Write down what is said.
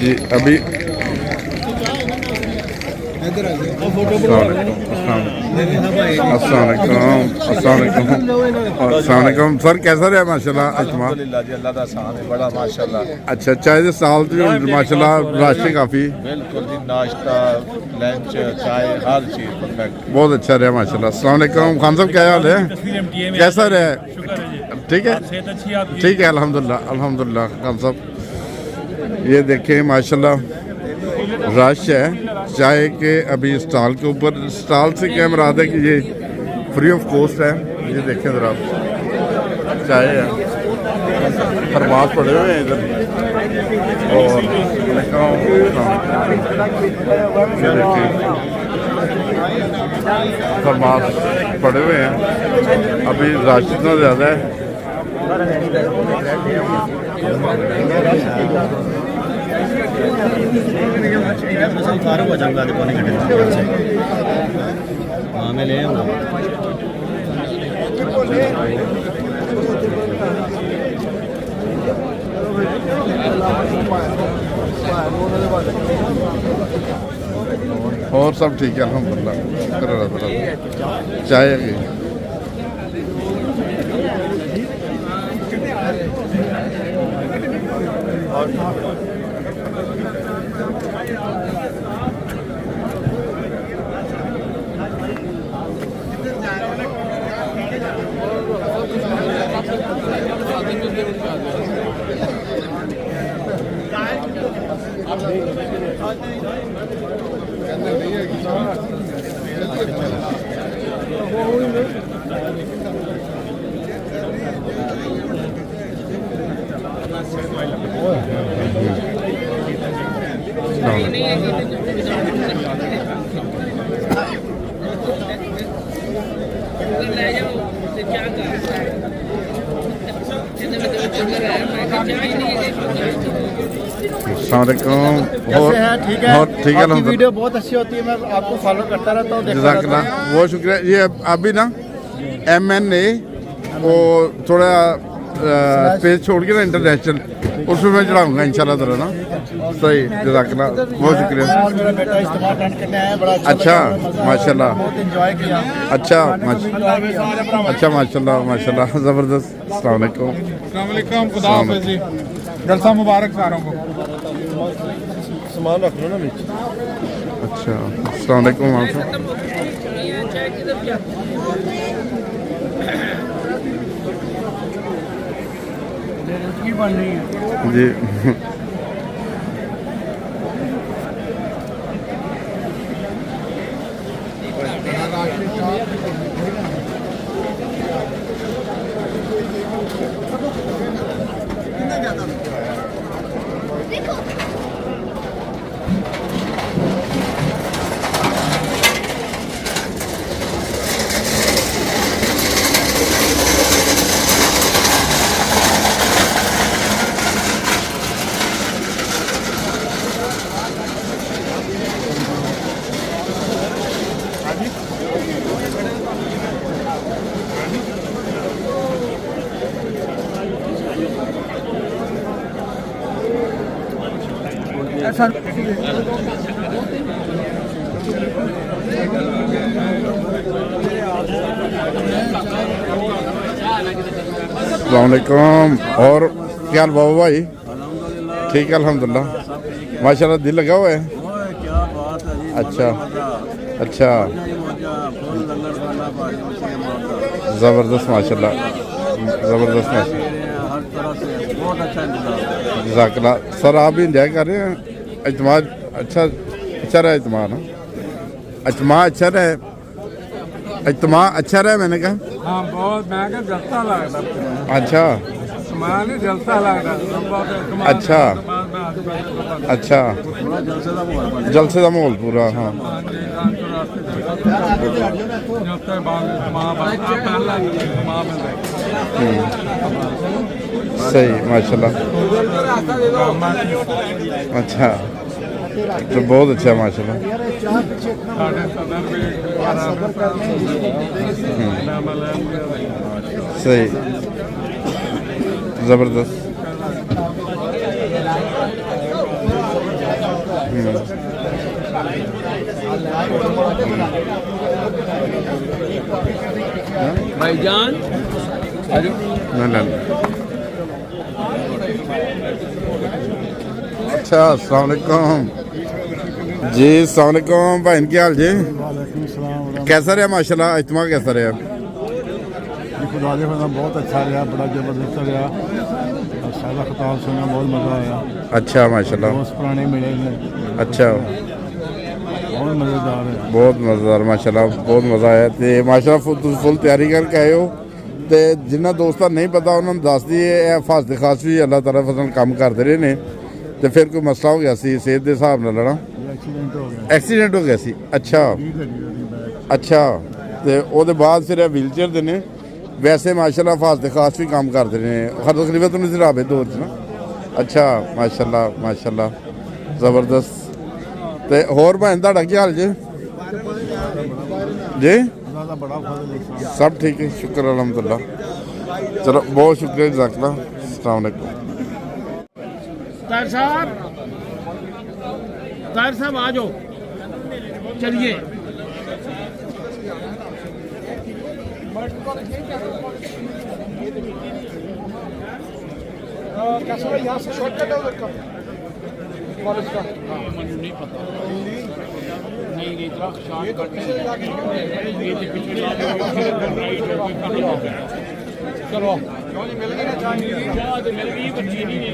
जी अभी अस्सलाम सर कैसा रहा माशाल्लाह इज्तिमा बड़ा माशाल्लाह अच्छा चाय दे साल माशाल्लाह रश है काफ़ी बिल्कुल जी नाश्ता लंच चाय हर चीज़ परफेक्ट बहुत अच्छा रहा माशाल्लाह। अस्सलाम वालेकुम खान साहब क्या हाल है कैसा रहा ठीक है ठीक है अल्हम्दुलिल्लाह अल्हम्दुलिल्लाह खान साहब ये देखें माशाल्लाह रश है चाय के अभी स्टॉल के ऊपर स्टॉल से क्या मुराद है कि ये फ्री ऑफ कॉस्ट है। ये देखें ज़रा चाय है फरमास पड़े हुए हैं इधर और फरमास पड़े हुए हैं अभी रश इतना ज़्यादा है मैं ले आऊँगा और सब ठीक है अल्हम्दुलिल्लाह चाय है ठीक है वीडियो बहुत अच्छी होती है मैं आपको फॉलो करता रहता हूँ बहुत शुक्रिया। ये अभी ना MNA वो थोड़ा पेज छोड़ के ना इंटरनेशनल उसमें मैं चढ़ाऊँगा इंशाल्लाह तरह ना सही जज़ाकल्लाह बहुत शुक्रिया। अच्छा माशाल्लाह अच्छा माशाल्लाह माशाल्लाह ज़बरदस्त। अस्सलाम वालेकुम खुदा हाफ़िज़ जी जलसा मुबारक सारों को सामान रख लो ना बीच अच्छा अस्सलाम वालेकुम जी अस्सलामुअलैकुम और क्या हाल बाबू भाई ठीक है अल्हम्दुलिल्लाह माशाल्लाह दिल लगा हुआ है अच्छा अच्छा ज़बरदस्त माशाल्लाह ज़बरदस्त जज़ाकल्लाह सर आप भी इंजॉय कर रहे हैं इज्तिमा अच्छा रहा इज्तिमा ना इज्तिमा अच्छा रहा इज्तिमा अच्छा रहा मैंने कहा हाँ बहुत मैं जलसा लगता अच्छा सामान ही जलसा लगता अच्छा अच्छा जलसे का माहौल पूरा हाँ सही माशाल्लाह अच्छा तो बहुत अच्छा है माशाल्लाह सही ज़बरदस्त भाईजान ना ना अच्छा अस्सलाम वालेकुम जी, अस्सलाम वालेकुम भाई, क्या हाल जी? कैसा रहा माशाल्लाह इज्तिमा, कैसा रहा? खुदा दे फजल बहुत अच्छा रहा, बड़ा जबरदस्त रहा। सारा खिताब सुनना बहुत मज़ा आया। अच्छा माशाल्लाह, दोस्त पुराने मिले ने, अच्छा बहुत मज़ेदार है। बहुत मज़ेदार माशाल्लाह, बहुत मज़ा आया। तो माशाल्लाह फुल तैयारी करके आए हो। तो जिन्ना दोस्तां नहीं पता उन्होंने दस दिए, हफाजत खास भी अल्लाह ताला फजल काम करते रहे ने। तो फिर कोई मसला हो गया सी सेहत के हिसाब नाल ना? एक्सीडेंट हो गया। एक्सीडेंट हो गया सी? अच्छा अच्छा। तो ਉਹਦੇ बाद फिर व्हील चेयर ਦੇ ਨੇ। वैसे माशाल्लाह हफाजत खास भी काम करते रहे हैं हर तकरीबन तो नजर आवे दौर च ना। अच्छा माशाल्लाह माशाल्लाह ज़बरदस्त। तो होर भैन तुहाडा की हाल जी? जी अल्लाह दा बड़ा फजल है। सब ठीक है, शुक्र अल्हम्दुलिल्लाह। चलो बहुत शुक्रिया जज़ाकल्लाह। अस्सलाम वालेकुम। ताहिर साहब आ जाओ, चलिए। कैसा है यहाँ से शॉर्टकट है उधर का कॉलेज का? मुझे नहीं पता, नहीं इतना शॉर्टकट है। ये तो पिछले चलो मिल गई ना चाय? मिल गई, बच्ची नहीं मिली।